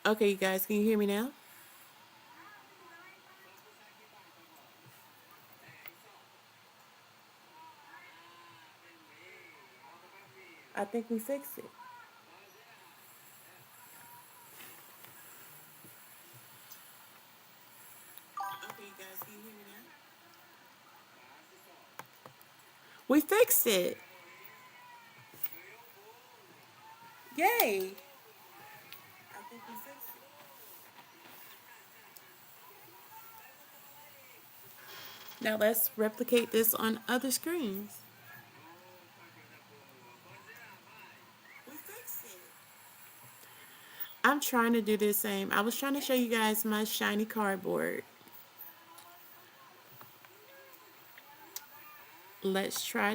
Okay, you guys, can you hear me now? I think we fixed it. Okay, you guys, can you hear me now? We fixed it. Yay! I think we fixed it. Now let's replicate this on other screens. We fixed it. I'm trying to do the same. I was trying to show you guys my shiny cardboard. Let's try.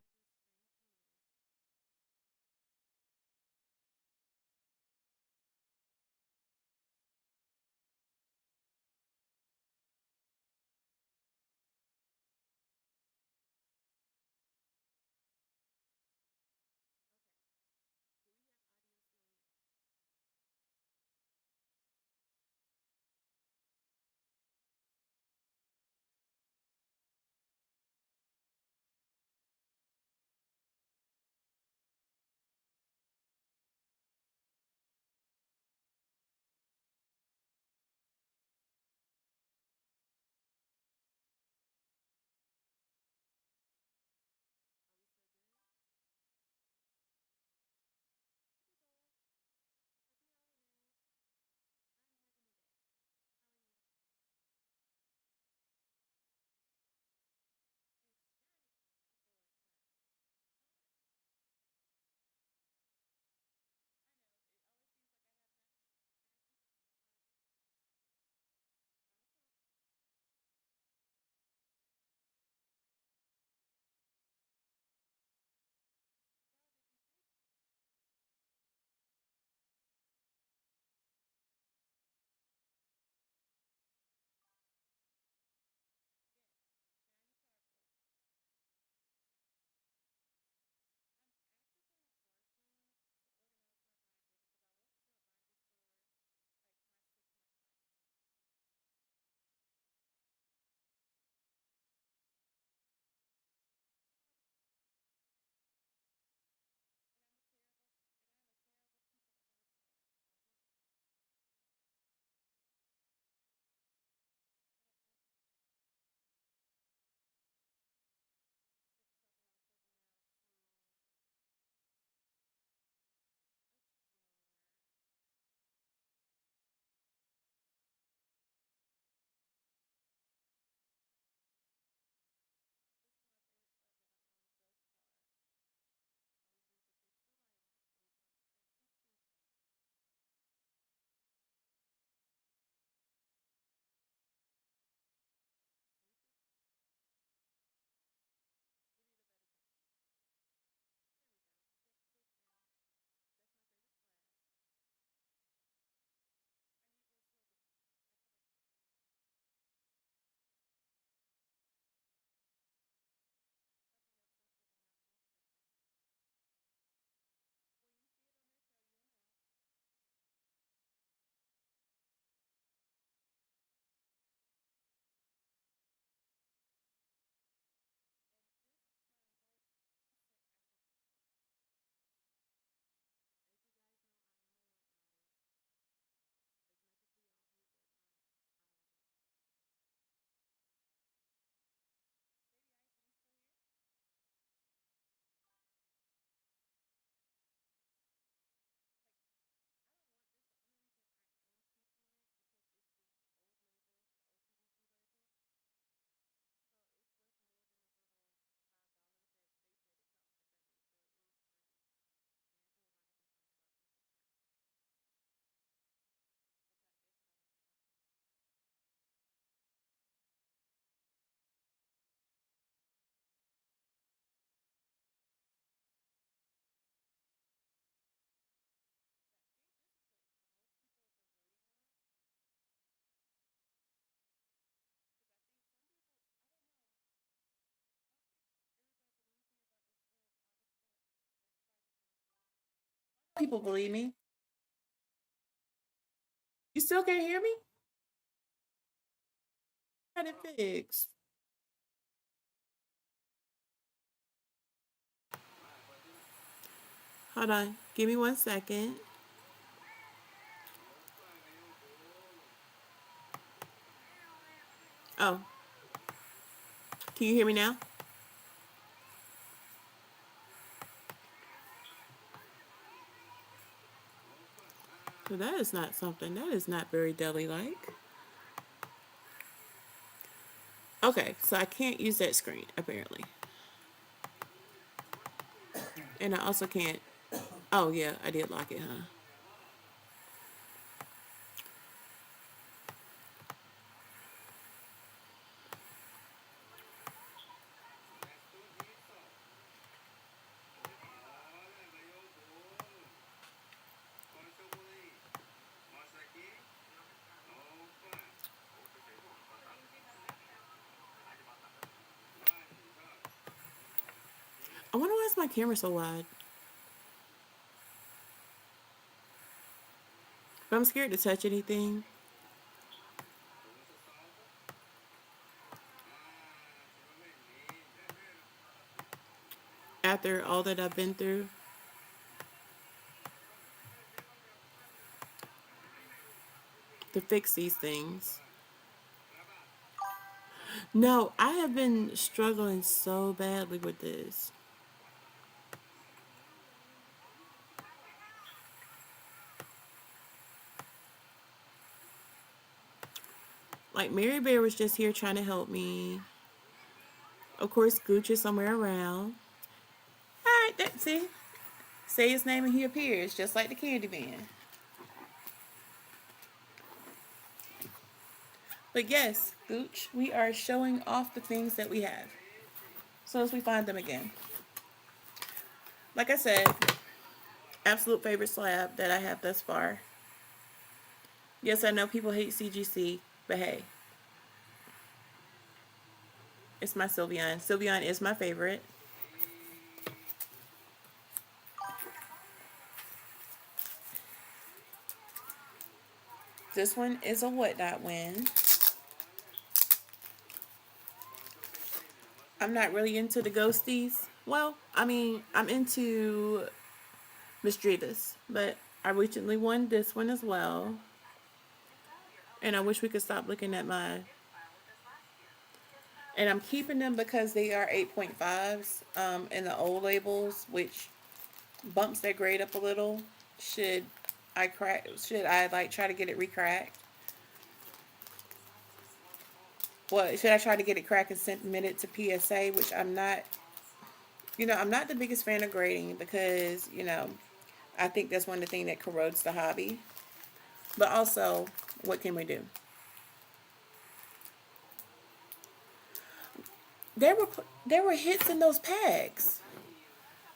People believe me. You still can't hear me? Got it fixed. Hold on. Give me 1 second. Oh, can you hear me now? So that is not something. That is not very deli like. Okay, so I can't use that screen apparently. And I also can't. Oh, yeah, I did lock it, huh? I wonder why is my camera so wide. But I'm scared to touch anything after all that I've been through to fix these things. No, I have been struggling so badly with this. Like, Mary Bear was just here trying to help me. Of course, Gooch is somewhere around. Alright, that's it. Say his name and he appears, just like the candy man. But yes, Gooch, we are showing off the things that we have. So as we find them again. Like I said, absolute favorite slab that I have thus far. Yes, I know people hate CGC, but hey, it's my Sylveon. Sylveon is my favorite. This one is a Whatnot win. I'm not really into the ghosties. Well, I mean, I'm into Misdreavus, but I recently won this one as well. And I wish we could stop looking at my. And I'm keeping them because they are 8.5s in the old labels, which bumps their grade up a little. Should I like try to get it recracked? Well, should I try to get it cracked and submit it to PSA, which I'm not. I'm not the biggest fan of grading because, I think that's one of the things that corrodes the hobby. But also, what can we do? There were hits in those packs.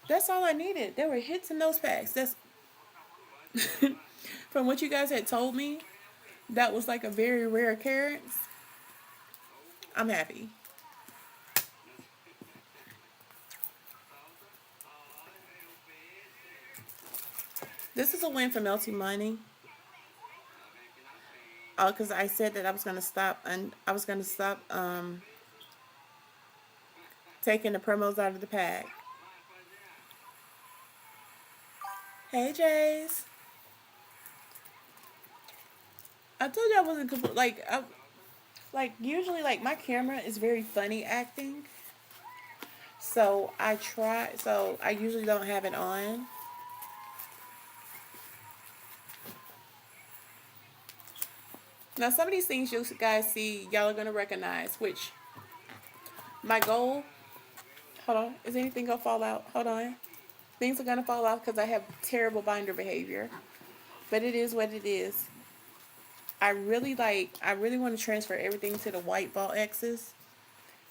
That's all I needed. There were hits in those packs. That's from what you guys had told me. That was like a very rare occurrence. I'm happy. This is a win for Melty Money. Oh, because I said that I was gonna stop and I was gonna stop taking the promos out of the pack. Hey Jays. I told you I wasn't like usually like my camera is very funny acting. So I usually don't have it on. Now some of these things you guys see, y'all are gonna recognize, which my goal, hold on, is anything gonna fall out? Hold on. Things are gonna fall out because I have terrible binder behavior. But it is what it is. I really want to transfer everything to the white ball X's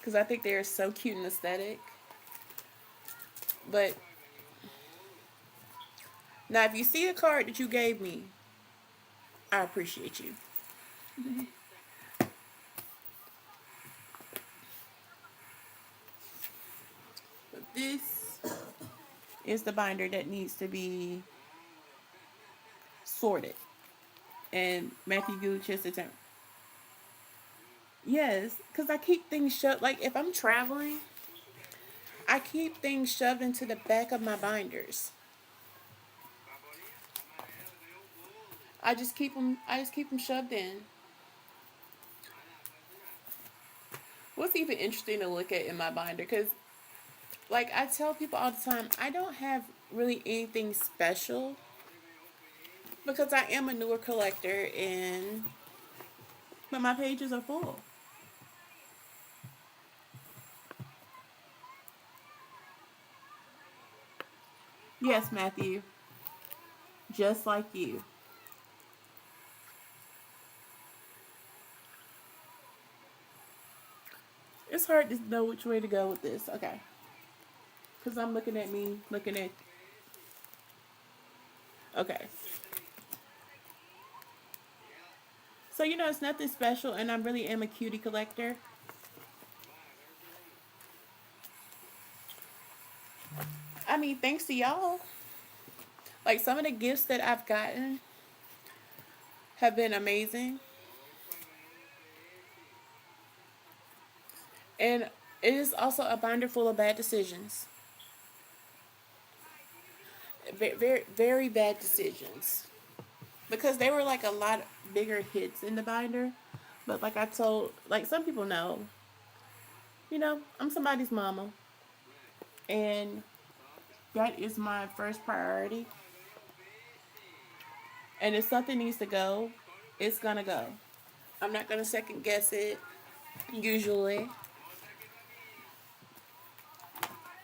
because I think they're so cute and aesthetic. But now if you see the card that you gave me, I appreciate you. But this is the binder that needs to be sorted And Matthew Gooch is the term. Yes, because I keep things shoved. Like if I'm traveling, I keep things shoved into the back of my binders. I just keep them. I just keep them shoved in. What's even interesting to look at in my binder? Because like I tell people all the time, I don't have really anything special because I am a newer collector, and but my pages are full. Yes, Matthew, just like you. It's hard to know which way to go with this. Okay, because I'm looking at me, looking at. Okay, so it's nothing special, and I really am a cutie collector. I mean, thanks to y'all. Like some of the gifts that I've gotten have been amazing, and it is also a binder full of bad decisions. Very, very bad decisions. Because they were like a lot bigger hits in the binder. But like I told, like some people know, I'm somebody's mama. And that is my first priority. And if something needs to go, it's gonna go. I'm not gonna second guess it, usually.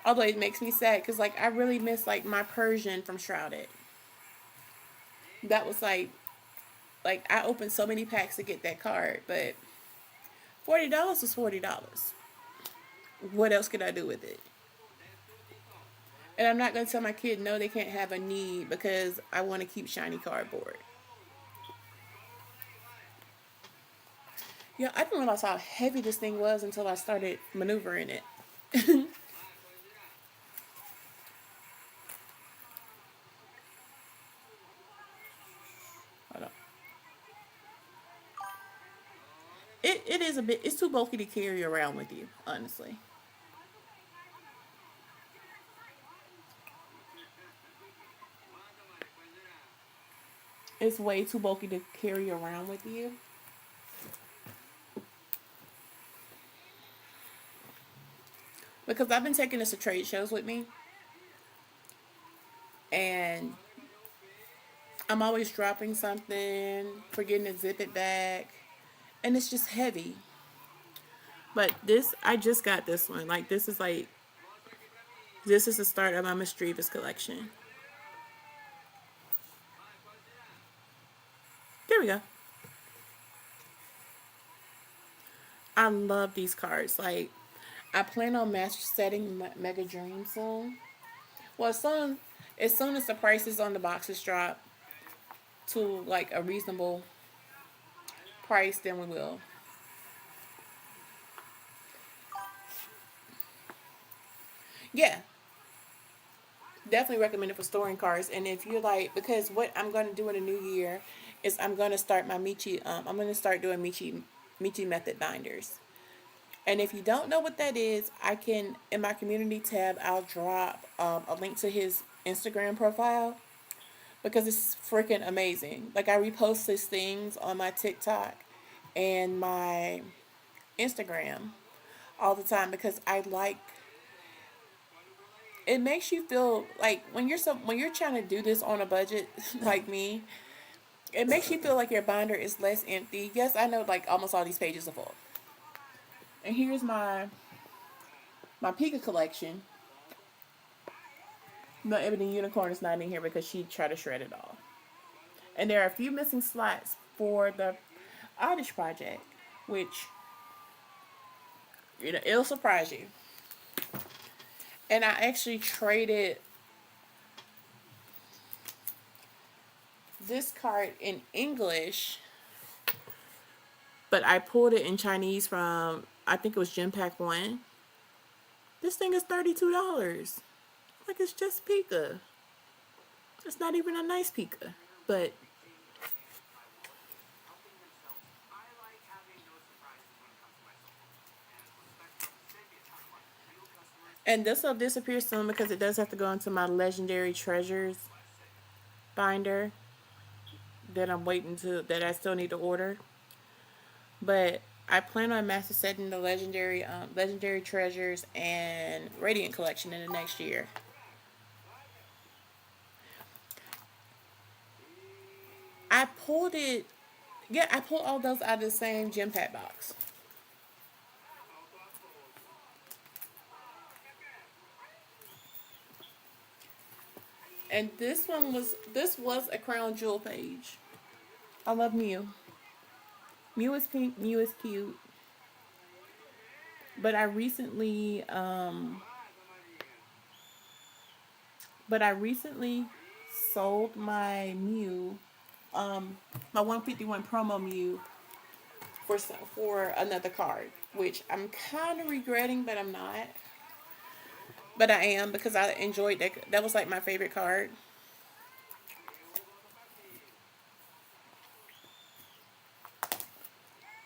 Although it makes me sad because like I really miss like my Persian from Shrouded. That was like I opened so many packs to get that card, but $40 was $40. What else could I do with it? And I'm not gonna tell my kid no, they can't have a need because I want to keep shiny cardboard. Yeah, I didn't realize how heavy this thing was until I started maneuvering it. Hold on. It is a bit. It's too bulky to carry around with you, honestly. It's way too bulky to carry around with you. Because I've been taking this to trade shows with me, and I'm always dropping something, forgetting to zip it back, and it's just heavy. But this, I just got this one. Like this is the start of my Mischievous collection. There we go. I love these cards. Like I plan on master setting Mega Dream soon. Well, as soon as the prices on the boxes drop to like a reasonable price, then we will. Yeah, definitely recommend it for storing cards. And if you're like, because what I'm going to do in the new year is I'm going to start my Michi. I'm going to start doing Michi method binders. And if you don't know what that is, I can in my community tab I'll drop a link to his Instagram profile because it's freaking amazing. Like I repost his things on my TikTok and my Instagram all the time because I like it makes you feel like when you're trying to do this on a budget like me, it makes you feel like your binder is less empty. Yes, I know like almost all these pages are full. And here's my Pika collection. No, Ebony Unicorn is not in here because she tried to shred it all. And there are a few missing slots for the Oddish project, which it'll surprise you. And I actually traded this card in English, but I pulled it in Chinese from I think it was Gem Pack One. This thing is $32. Like it's just Pika. It's not even a nice Pika, but And this will disappear soon because it does have to go into my Legendary Treasures binder that I still need to order. But I plan on master setting the Legendary Treasures and Radiant collection in the next year. I pulled it. Yeah, I pulled all those out of the same gem pack box. And this was a crown jewel page. I love Mew. Mew is pink. Mew is cute. But I recently, sold my Mew, my 151 promo Mew for another card, which I'm kind of regretting, but I'm not. But I am because I enjoyed that. That was like my favorite card.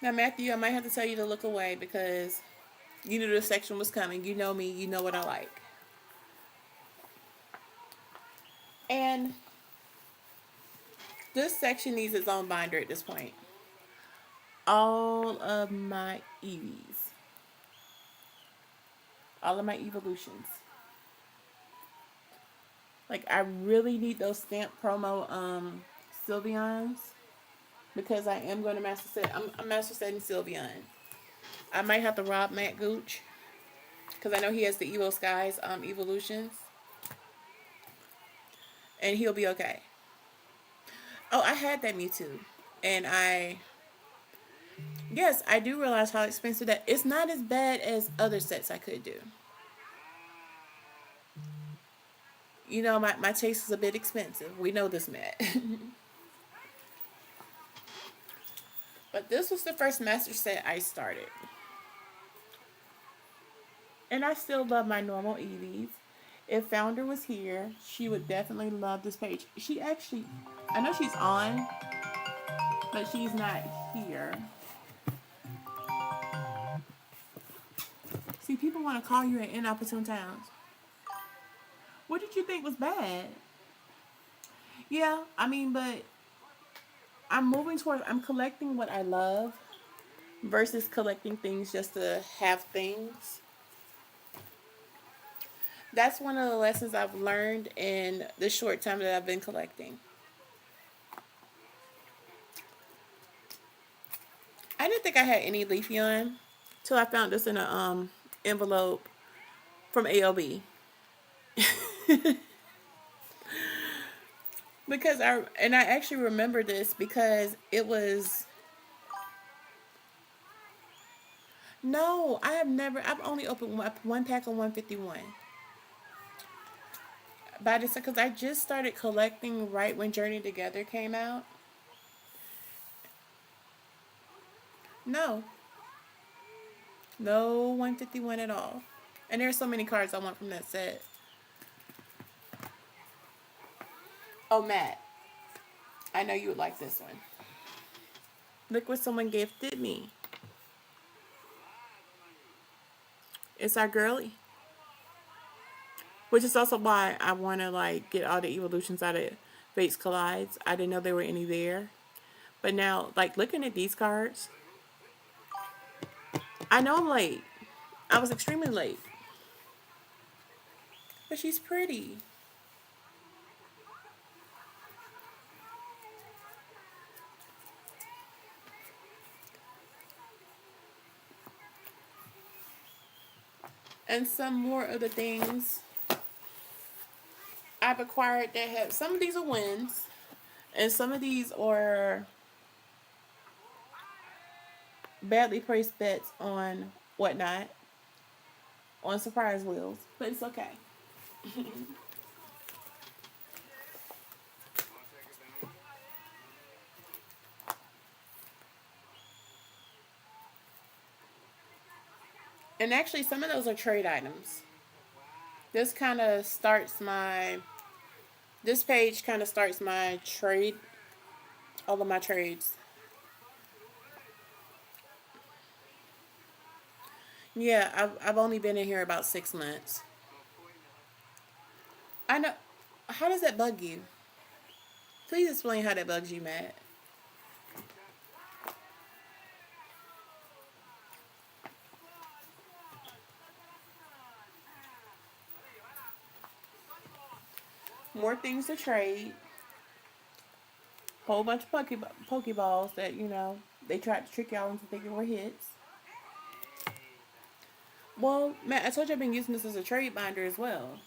Now, Matthew, I might have to tell you to look away because you knew this section was coming. You know me. You know what I like. And this section needs its own binder at this point. All of my Eevees. All of my evolutions. Like, I really need those stamp promo Sylveons because I am going to master set. I'm master setting Sylveon. I might have to rob Matt Gooch because I know he has the Evo Skies evolutions, and he'll be okay. Oh, I had that Mewtwo, and yes, I do realize how expensive that. It's not as bad as other sets I could do. You know, my taste is a bit expensive. We know this, Matt. But this was the first master set I started. And I still love my normal Eevees. If Founder was here, she would definitely love this page. She actually, I know she's on, but she's not here. See, people want to call you in inopportune times. What did you think was bad? Yeah, I mean, but I'm collecting what I love versus collecting things just to have things. That's one of the lessons I've learned in the short time that I've been collecting. I didn't think I had any Leafeon till I found this in a envelope from AOB. Because I actually remember this because it was. No, I've only opened one pack of 151. But because I just started collecting right when Journey Together came out. No. No 151 at all. And there's so many cards I want from that set. Oh, Matt. I know you would like this one. Look what someone gifted me. It's our girly. Which is also why I want to like get all the evolutions out of Fates Collides. I didn't know there were any there. But now, like looking at these cards, I know I'm late. I was extremely late. But she's pretty. And some more of the things I've acquired that have, some of these are wins, and some of these are badly placed bets on whatnot, on surprise wheels, but it's okay. And actually, some of those are trade items. This kind of starts my, this page kind of starts my trade, all of my trades. Yeah, I've only been in here about 6 months. I know. How does that bug you? Please explain how that bugs you, Matt. More things to trade. Whole bunch of Pokeballs that, they tried to trick y'all into thinking were hits. Well, Matt, I told you I've been using this as a trade binder as well.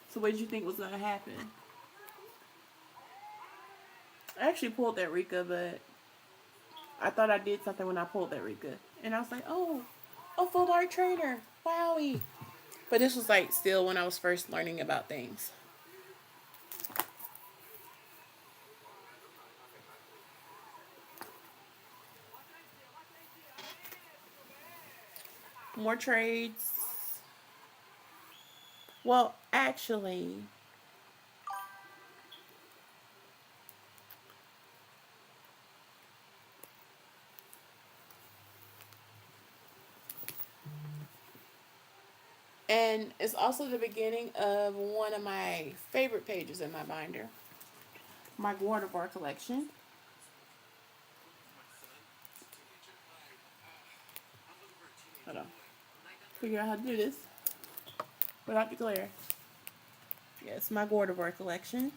So what did you think was going to happen? I actually pulled that Rika, but I thought I did something when I pulled that Rika. And I was like, oh, a full art trainer. Wowie. But this was like still when I was first learning about things. More trades. Well, actually, and it's also the beginning of one of my favorite pages in my binder, my Gardevoir collection. Hold on. Figure out how to do this without the glare. Yes, my Gardevoir collection.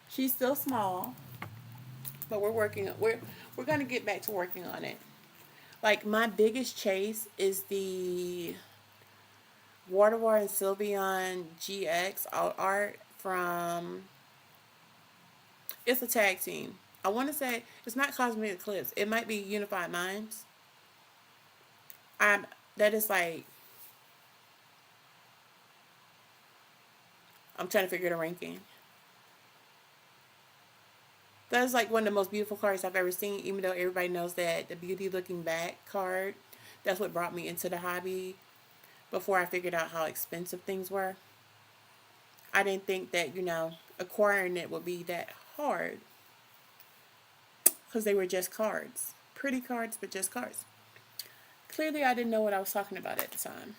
She's still small, but we're gonna get back to working on it. Like my biggest chase is the Gardevoir and Sylveon GX alt art from. It's a tag team. I want to say it's not Cosmic Eclipse. It might be Unified Minds. I'm that is like I'm trying to figure the ranking. That is like one of the most beautiful cards I've ever seen. Even though everybody knows that the Beauty Looking Back card, that's what brought me into the hobby. Before I figured out how expensive things were, I didn't think that acquiring it would be that hard because they were just cards, pretty cards, but just cards. Clearly, I didn't know what I was talking about at the time.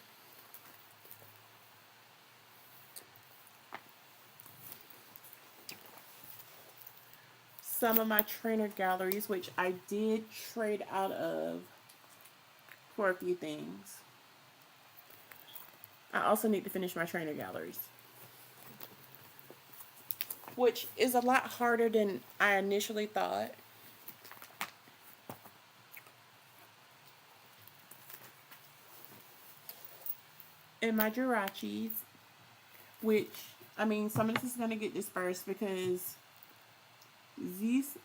Some of my trainer galleries, which I did trade out of for a few things. I also need to finish my trainer galleries, which is a lot harder than I initially thought. And my Jirachis, which, I mean, some of this is going to get dispersed because this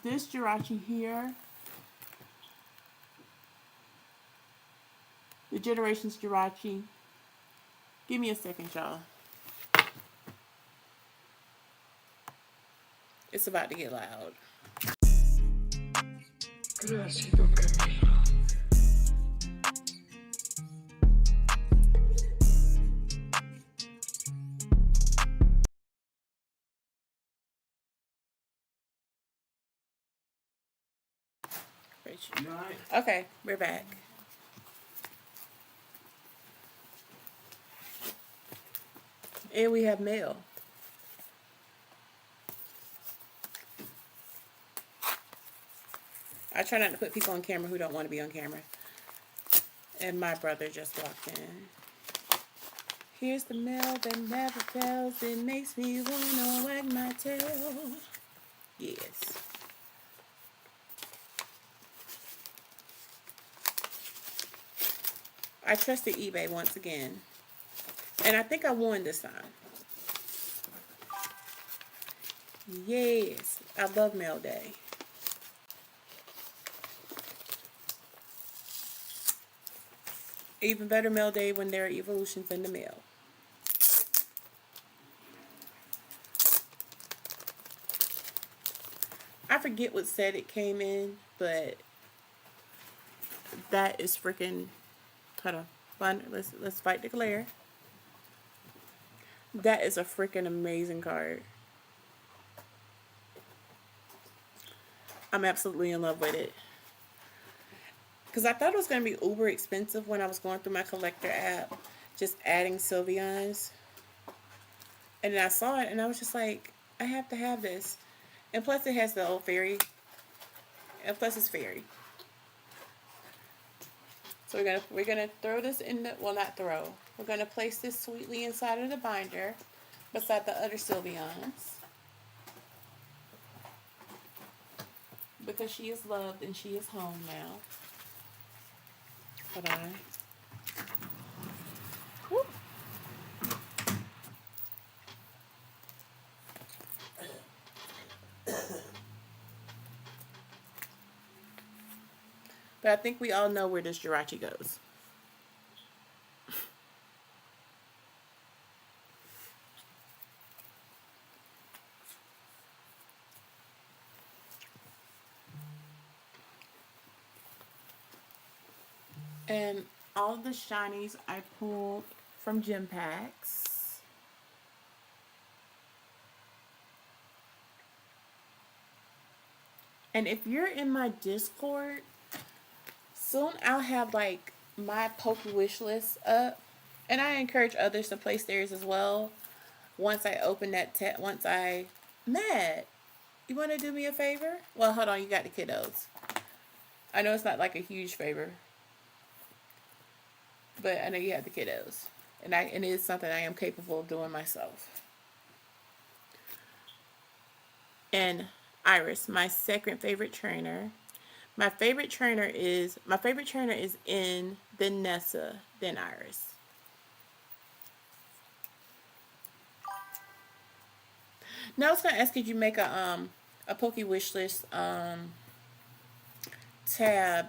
Jirachi here, the Generations Jirachi, give me a second, y'all. It's about to get loud. Okay, we're back. And we have mail. I try not to put people on camera who don't want to be on camera. And my brother just walked in. Here's the mail that never fails. It makes me wanna wag my tail. Yes. I trusted eBay once again. And I think I won this time. Yes. I love mail day. Even better mail day when there are evolutions in the mail. I forget what set it came in, but that is freaking. Hold on. Let's fight the glare. That is a freaking amazing card. I'm absolutely in love with it. because I thought it was going to be uber expensive when I was going through my collector app, just adding Sylveons. And then I saw it and I was just like, I have to have this. And plus it has the old fairy. And plus it's fairy. So we're gonna throw this in the, well, not throw. We're gonna place this sweetly inside of the binder beside the other Sylveons. Because she is loved and she is home now. Hold on. Whoop. But I think we all know where this Jirachi goes. And all of the shinies I pulled from gym packs. And if you're in my Discord, soon I'll have like my Poke wish list up. And I encourage others to place theirs as well. Once I open that Matt, you want to do me a favor? Well, hold on, you got the kiddos. I know it's not like a huge favor, but I know you have the kiddos. And it is something I am capable of doing myself. And Iris, my second favorite trainer. My favorite trainer is in, then Nessa, then Iris. Now I was gonna ask, could you make a Poke wish list tab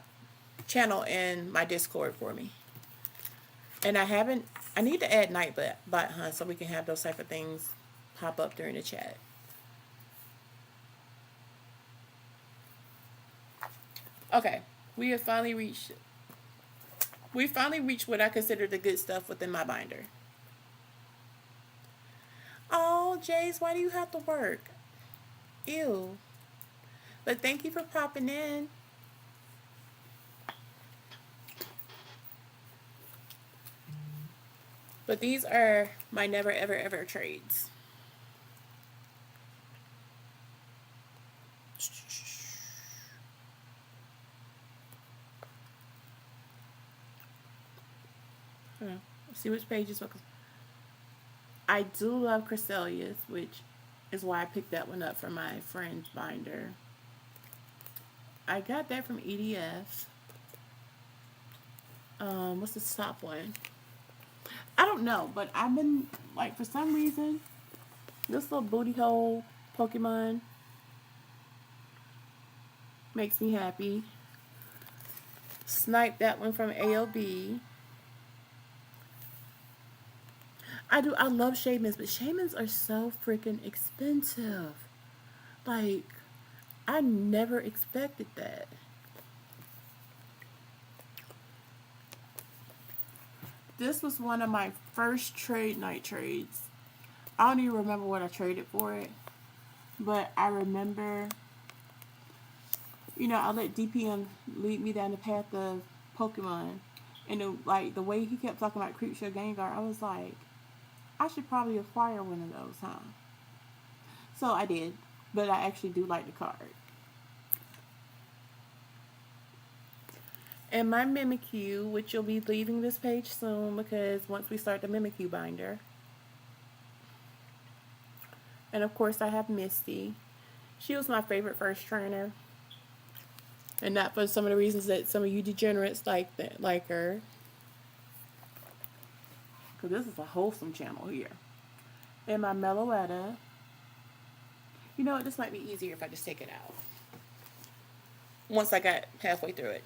channel in my Discord for me? And I need to add Nightbot Hunt so we can have those type of things pop up during the chat. Okay, we finally reached what I consider the good stuff within my binder. Oh, Jace, why do you have to work? Ew. But thank you for popping in. But these are my never ever ever trades. Let's see which page is what. I do love Cresselius, which is why I picked that one up for my friend's binder. I got that from EDF. What's the top one? I don't know, but I've been, like, for some reason, this little booty hole Pokemon makes me happy. Snipe that one from AOB. I love Shaymins, but Shaymins are so freaking expensive. Like, I never expected that. This was one of my first trade night trades. I don't even remember what I traded for it. But I remember, I let DPM lead me down the path of Pokemon. And the way he kept talking about Creepshow Gengar, I was like, I should probably acquire one of those, huh? So I did, but I actually do like the card. And my Mimikyu, which you'll be leaving this page soon because once we start the Mimikyu binder. And of course I have Misty. She was my favorite first trainer. And not for some of the reasons that some of you degenerates like her. Because this is a wholesome channel here. And my Meloetta. You know what? This might be easier if I just take it out. Once I got halfway through it.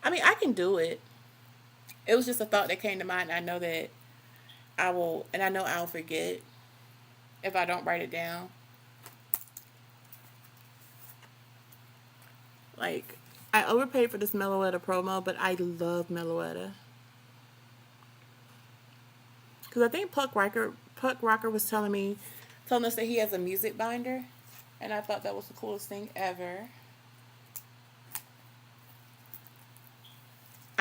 I mean, I can do it. It was just a thought that came to mind. I know that I will, and I know I'll forget if I don't write it down. Like, I overpaid for this Meloetta promo, but I love Meloetta. Because I think Puck Rocker was telling us that he has a music binder. And I thought that was the coolest thing ever.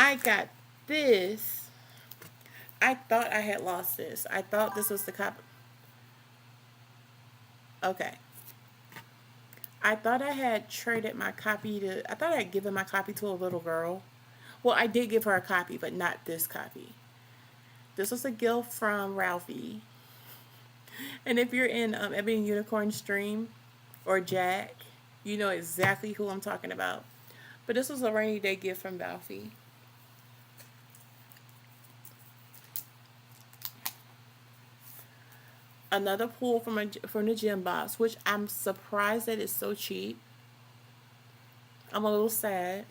I got this. I thought I had lost this. I thought this was the copy. Okay. I thought I had traded my copy to. I thought I had given my copy to a little girl. Well, I did give her a copy, but not this copy. This was a gift from Ralphie. And if you're in Ebony Unicorn stream or Jack, you know exactly who I'm talking about. But this was a rainy day gift from Ralphie. Another pull from the gym box, which I'm surprised that it's so cheap. I'm a little sad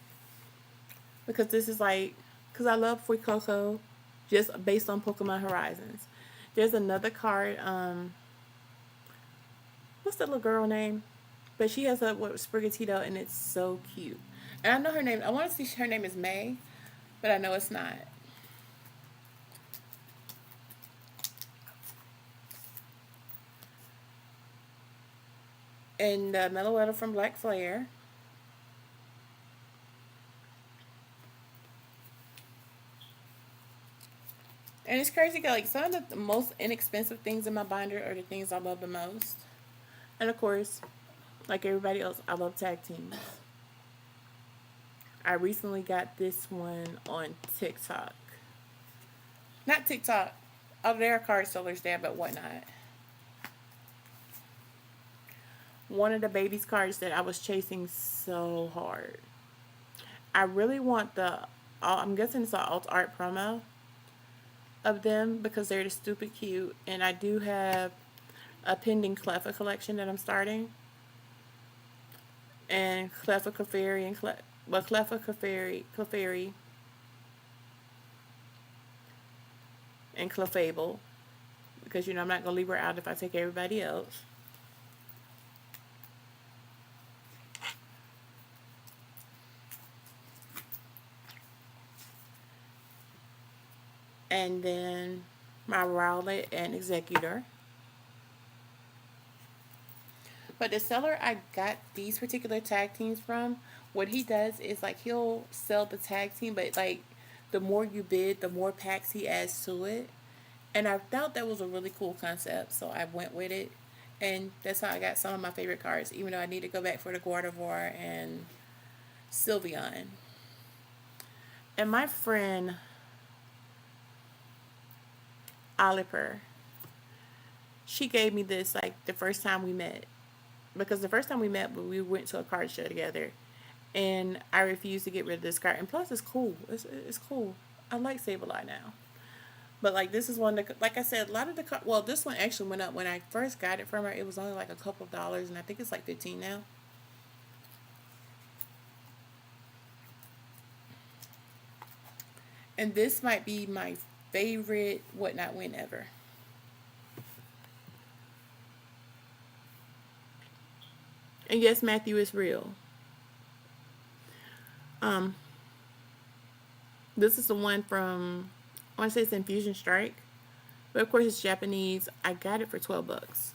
because this is like, because I love Fuecoco just based on Pokemon Horizons. There's another card. What's that little girl name? But she has a what Sprigatito, and it's so cute. And I know her name. I want to see her name is May, but I know it's not. And Meloetta from Black Flare. And it's crazy because like some of the most inexpensive things in my binder are the things I love the most. And of course, like everybody else, I love tag teams. I recently got this one on TikTok. Not TikTok. Oh, there are card sellers there, but whatnot. One of the baby's cards that I was chasing so hard. I really want the. I'm guessing it's an alt art promo of them because they're just stupid cute, and I do have a pending Cleffa collection that I'm starting, and Cleffa Clefairy and Cleffa Clefairy and Clefable, because you know I'm not gonna leave her out if I take everybody else. And then my Rowlet and Executor. But the seller I got these particular tag teams from, what he does is like he'll sell the tag team, but like the more you bid, the more packs he adds to it. And I thought that was a really cool concept, so I went with it. And that's how I got some of my favorite cards, even though I need to go back for the Gardevoir and Sylveon. And my friend Oliver, she gave me this like the first time we met. Because the first time we met, we went to a card show together. And I refused to get rid of this card. And plus, it's cool. It's cool. I like Sableye now. But like this is one that, like I said, a lot of the well, this one actually went up when I first got it from her. It was only like a couple of dollars, and I think it's like 15 now. And this might be my favorite whatnot win ever. And yes, Matthew is real. Um, this is the one from I want to say it's Infusion Strike, but of course it's Japanese. I got it for $12.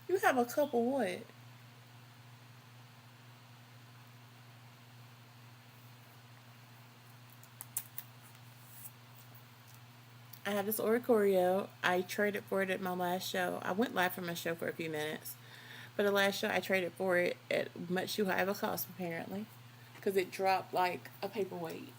You have a couple what? I have this Oricorio. I traded for it at my last show. I went live from my show for a few minutes. But the last show I traded for it at much too high of a cost apparently. Because it dropped like a paperweight.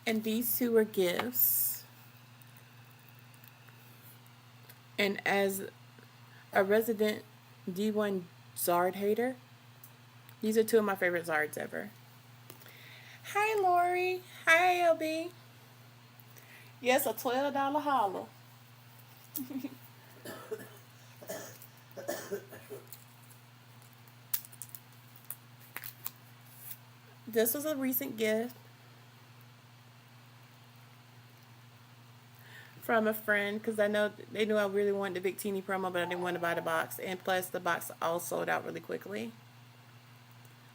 And these two are gifts. And as a resident D1 Zard hater, these are two of my favorite Zards ever. Hi, Lori. Hi, LB. Yes, a $12 holla. This was a recent gift. from a friend because I know they knew I really wanted the Victini promo, but I didn't want to buy the box. And plus, the box all sold out really quickly.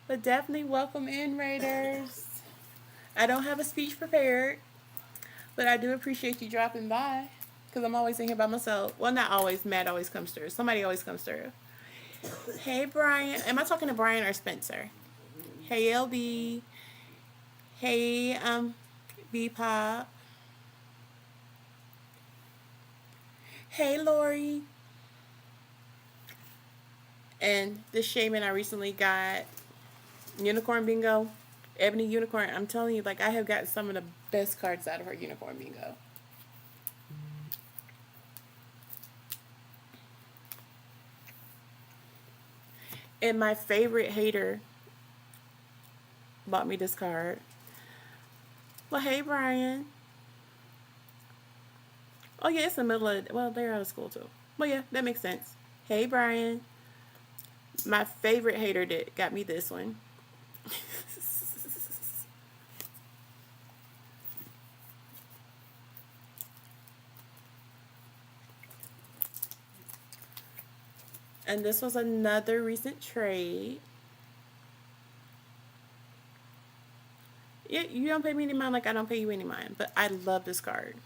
But definitely welcome in, Raiders. I don't have a speech prepared, but I do appreciate you dropping by because I'm always in here by myself. Well, not always. Matt always comes through. Somebody always comes through. Hey, Brian. Am I talking to Brian or Spencer? Hey, LB. Hey, B Pop. Hey, Lori. And this Shaman I recently got, Unicorn Bingo, Ebony Unicorn. I'm telling you, like, I have gotten some of the best cards out of her Unicorn Bingo. And my favorite hater bought me this card. Well, hey, Brian. Oh, yeah, it's the middle of, well, they're out of school, too. Well, yeah, that makes sense. Hey, Brian. My favorite hater did got me this one. And this was another recent trade. You don't pay me any mind like I don't pay you any mind. But I love this card.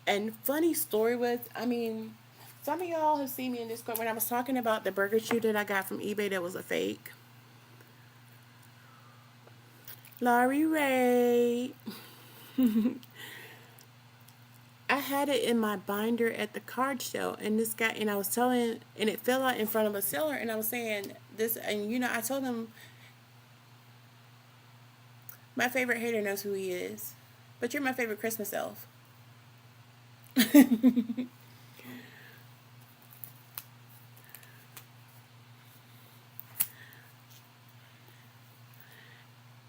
And funny story with, I mean, some of y'all have seen me in this card when I was talking about the burger shoe that I got from eBay that was a fake. Laurie Ray. I had it in my binder at the card show, and this guy, and I was telling, and it fell out in front of a seller, and I was saying this, and you know, I told him, my favorite hater knows who he is, but you're my favorite Christmas elf.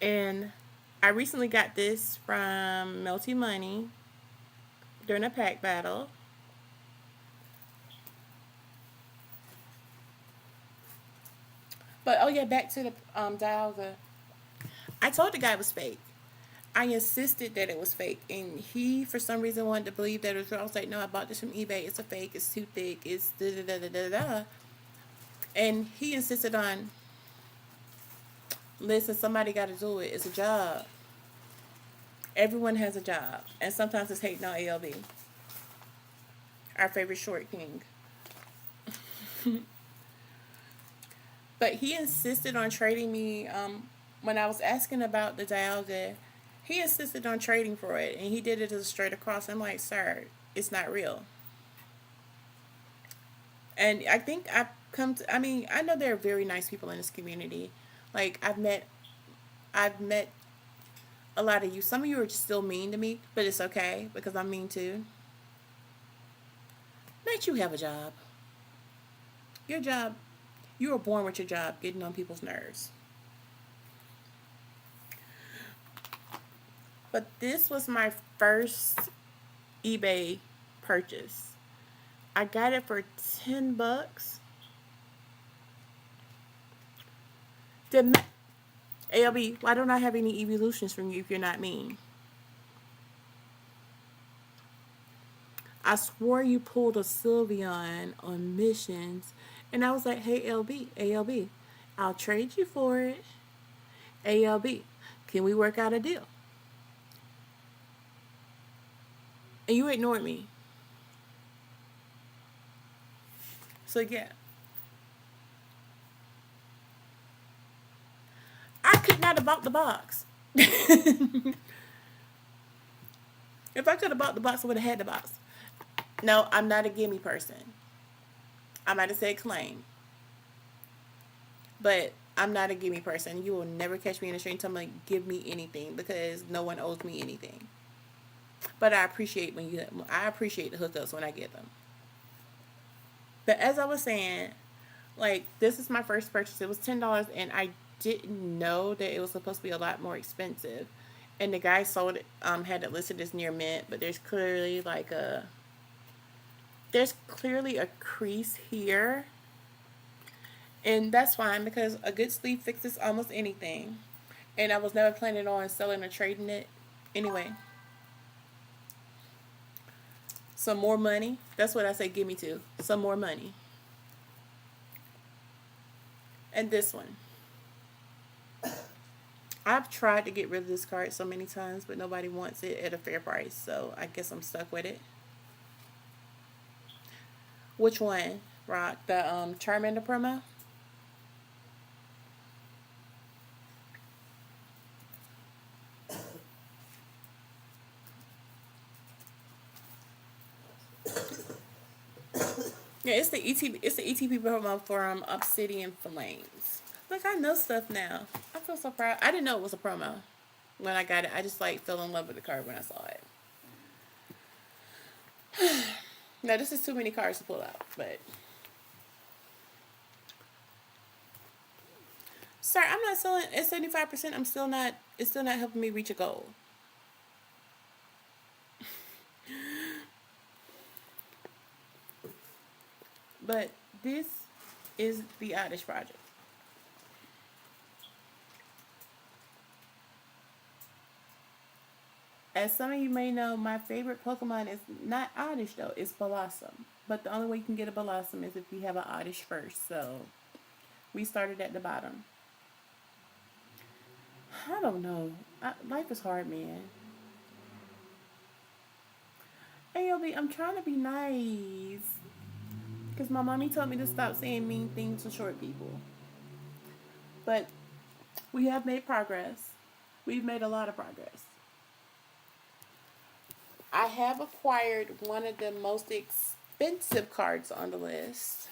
And I recently got this from Melty Money during a pack battle. But oh yeah, back to the Dialga. I told the guy it was fake. I insisted that it was fake, and he for some reason wanted to believe that it was real. I was like, no, I bought this from eBay. It's a fake. It's too thick. It's da da da da da da. And he insisted on, listen, somebody got to do it. It's a job. Everyone has a job, and sometimes it's hating on ALB, our favorite short king. But he insisted on trading me. When I was asking about the Dialga, he insisted on trading for it, and he did it as a straight across. I'm like, sir, it's not real. And I think I've come to. I mean, I know there are very nice people in this community. Like I've met a lot of you. Some of you are still mean to me, but it's okay because I'm mean too. Let you have a job. Your job. You were born with your job, getting on people's nerves. But this was my first eBay purchase. I got it for $10. ALB, why don't I have any evolutions from you if you're not mean? I swore you pulled a Sylveon on missions. And I was like, hey, ALB, I'll trade you for it. ALB, can we work out a deal? And you ignored me. So, yeah. I could not have bought the box. If I could have bought the box, I would have had the box. No, I'm not a gimme person. I might have said claim. But I'm not a gimme person. You will never catch me in the street and tell me, like, give me anything because no one owes me anything. But I appreciate I appreciate the hookups when I get them. But as I was saying, like, this is my first purchase. It was $10, and I didn't know that it was supposed to be a lot more expensive. And the guy sold it, had it listed as near mint, but there's clearly a crease here. And that's fine because a good sleeve fixes almost anything. And I was never planning on selling or trading it anyway. Some more money. That's what I say give me to. Some more money. And this one. I've tried to get rid of this card so many times, but nobody wants it at a fair price. So I guess I'm stuck with it. Which one, Rock? The Charmander promo? Yeah, it's the ETP promo from Obsidian Flames. Look, I know stuff now. I feel so proud. I didn't know it was a promo when I got it. I just like fell in love with the card when I saw it. Now this is too many cards to pull out, but sir, I'm not selling at 75%. I'm still not. It's still not helping me reach a goal. But this is the Oddish Project. As some of you may know, my favorite Pokemon is not Oddish though, it's Blossom. But the only way you can get a Blossom is if you have an Oddish first. So we started at the bottom. I don't know. Life is hard, man. AOB, I'm trying to be nice. Because my mommy told me to stop saying mean things to short people. But we have made progress. We've made a lot of progress. I have acquired one of the most expensive cards on the list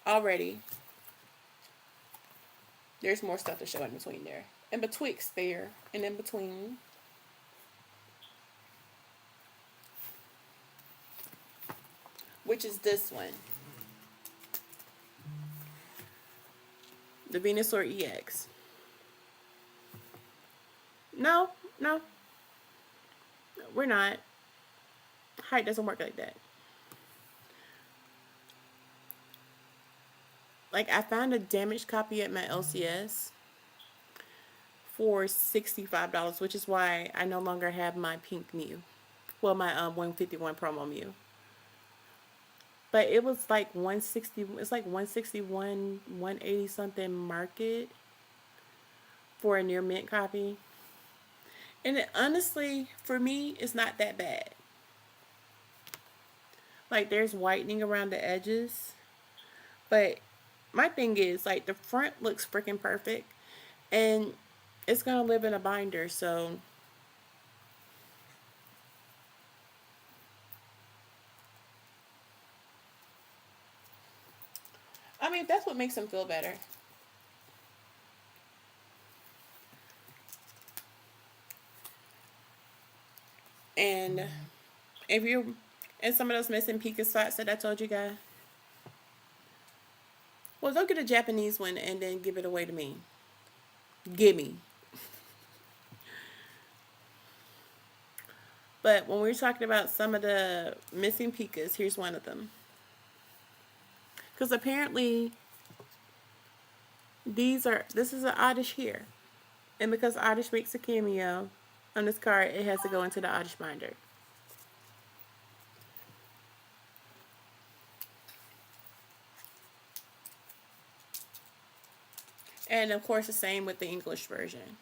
already. There's more stuff to show in between there. In betwixt there and in between. Which is this one. The Venusaur EX. No. We're not. Height doesn't work like that. Like, I found a damaged copy at my LCS for $65, which is why I no longer have my pink Mew. Well, my 151 promo Mew. But it was like 160, it's like 161, 180 something market for a near mint copy. And it, honestly, for me, it's not that bad. Like, there's whitening around the edges. But my thing is, like, the front looks freaking perfect. And it's going to live in a binder, so I mean, that's what makes them feel better. And if you and some of those missing Pika spots that I told you guys, well, go get a Japanese one and then give it away to me. Gimme. But when we were talking about some of the missing Pikas, here's one of them. Because apparently this is an Oddish here. And because Oddish makes a cameo on this card, it has to go into the Oddish binder. And of course the same with the English version.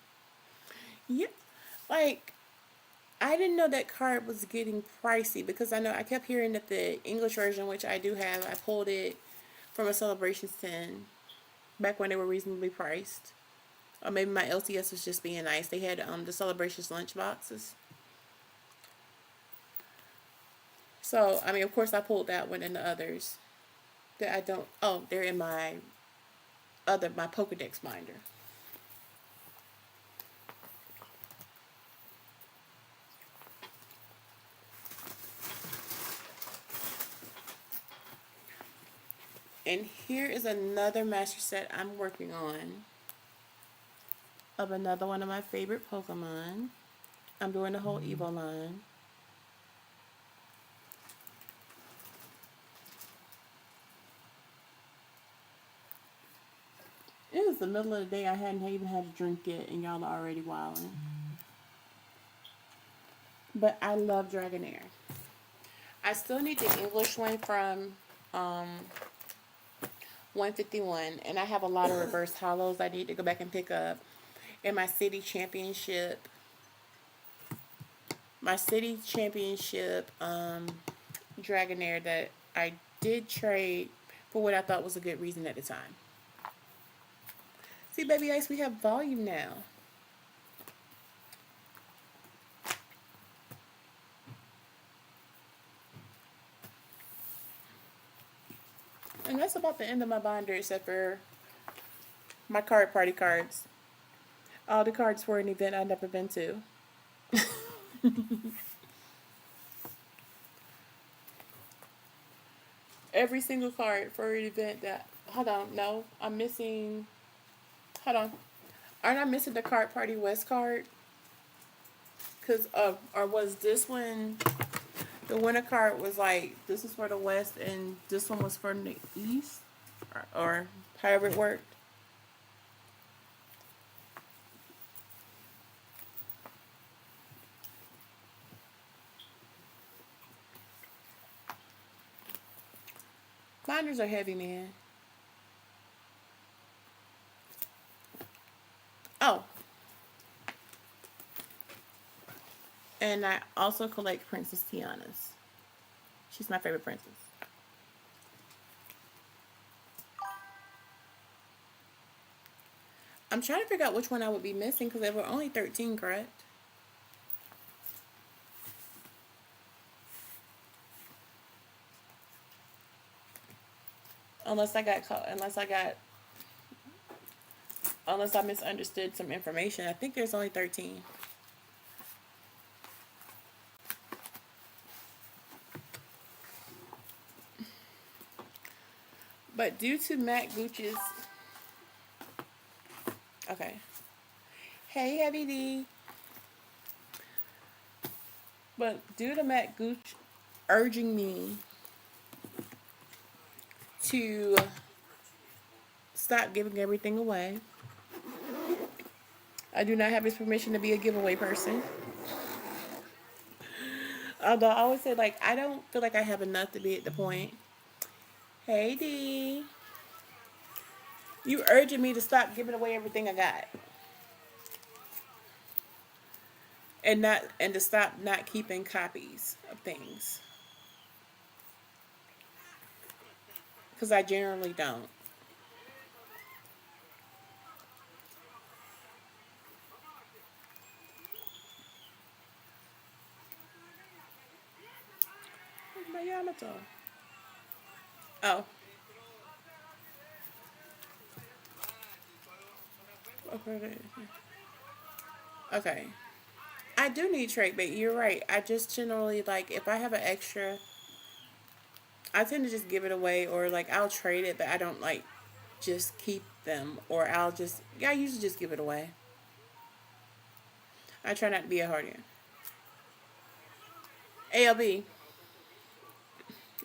Yeah, like, I didn't know that card was getting pricey because I know I kept hearing that the English version, which I do have, I pulled it from a Celebrations 10 back when they were reasonably priced. Or maybe my LCS was just being nice. They had the Celebrations lunch boxes. So, I mean, of course I pulled that one and the others that I don't, oh, they're in my Pokedex binder. And here is another master set I'm working on of another one of my favorite Pokemon. I'm doing the whole Evo line. It was the middle of the day. I hadn't even had a drink yet, and y'all are already wilding. But I love Dragonair. I still need the English one from um, 151, and I have a lot of reverse hollows I need to go back and pick up. In my city championship Dragonair that I did trade for what I thought was a good reason at the time. See, Baby Ice, we have volume now. And that's about the end of my binder, except for my card party cards. All the cards for an event I've never been to. Every single card for an event that. Hold on, no, I'm missing. Hold on, aren't I missing the card party West card? Cause or was this one? The winner card was like this is for the West, and this one was for the East, or however it worked. Binders are heavy, man. Oh, and I also collect Princess Tiana's. She's my favorite princess. I'm trying to figure out which one I would be missing because there were only 13, correct? Unless I misunderstood some information. I think there's only 13. But due to Matt Gooch's, okay. Hey, Heavy D. But due to Matt Gooch urging me to stop giving everything away, I do not have his permission to be a giveaway person. Although I always say, like, I don't feel like I have enough to be at the point. Hey, D. You urging me to stop giving away everything I got. And to stop not keeping copies of things. Because I generally don't. Where's my Yamato? Oh. Okay. I do need trade bait. You're right. I just generally, like, if I have an extra, I tend to just give it away, or like I'll trade it, but I don't like just keep them, or I usually just give it away. I try not to be a hardian. ALB,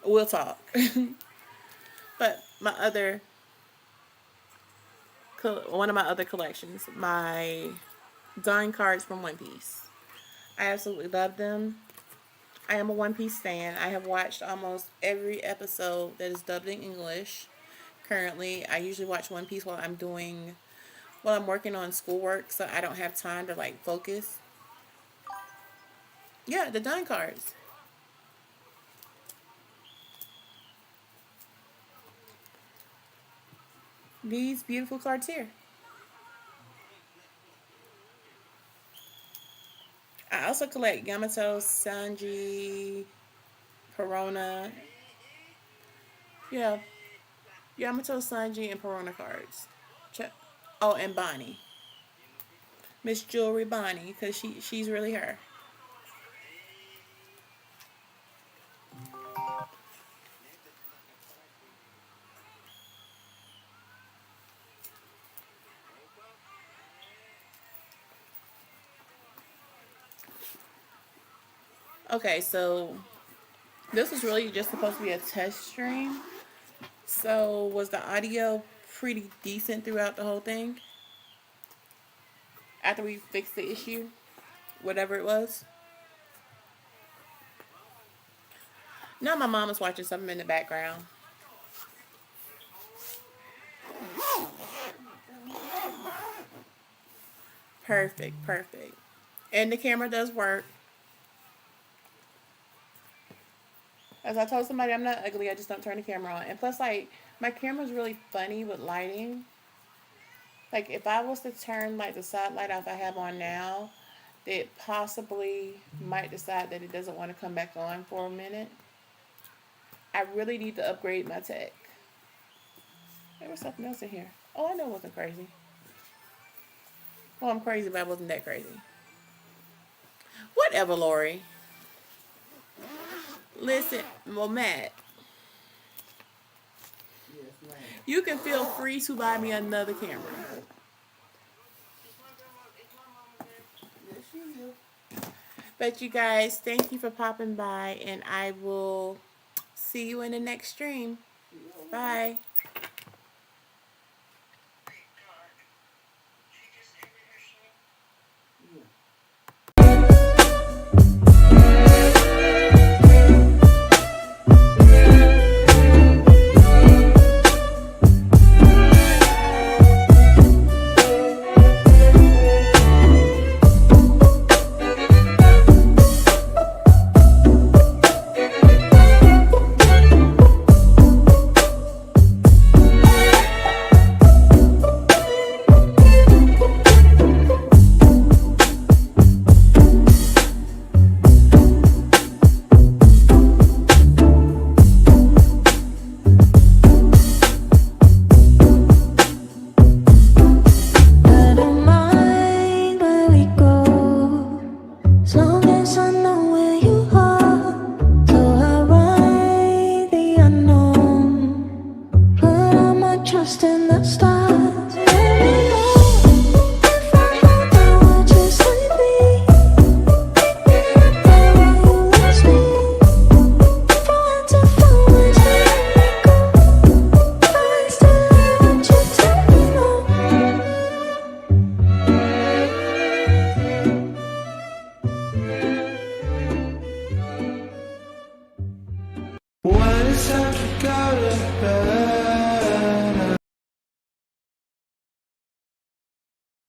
we'll talk. But one of my other collections, my drawing cards from One Piece. I absolutely love them. I am a One Piece fan. I have watched almost every episode that is dubbed in English. Currently, I usually watch One Piece while I'm working on schoolwork, so I don't have time to like focus. Yeah, the done cards. These beautiful cards here. I also collect Yamato, Sanji, Perona. Yeah, Yamato, Sanji, and Perona cards. Check. Oh, and Bonnie. Miss Jewelry Bonnie, because she's really her. Okay, so this was really just supposed to be a test stream. So was the audio pretty decent throughout the whole thing? After we fixed the issue, whatever it was. Now my mom is watching something in the background. Perfect, perfect. And the camera does work. As I told somebody, I'm not ugly. I just don't turn the camera on. And plus, like, my camera's really funny with lighting. Like, if I was to turn, like, the side light off I have on now, it possibly might decide that it doesn't want to come back on for a minute. I really need to upgrade my tech. There was something else in here. Oh, I know it wasn't crazy. Well, I'm crazy, but I wasn't that crazy. Whatever, Lori. Listen, well, Matt, you can feel free to buy me another camera. But you guys, thank you for popping by, and I will see you in the next stream. Bye. What is up, you got it,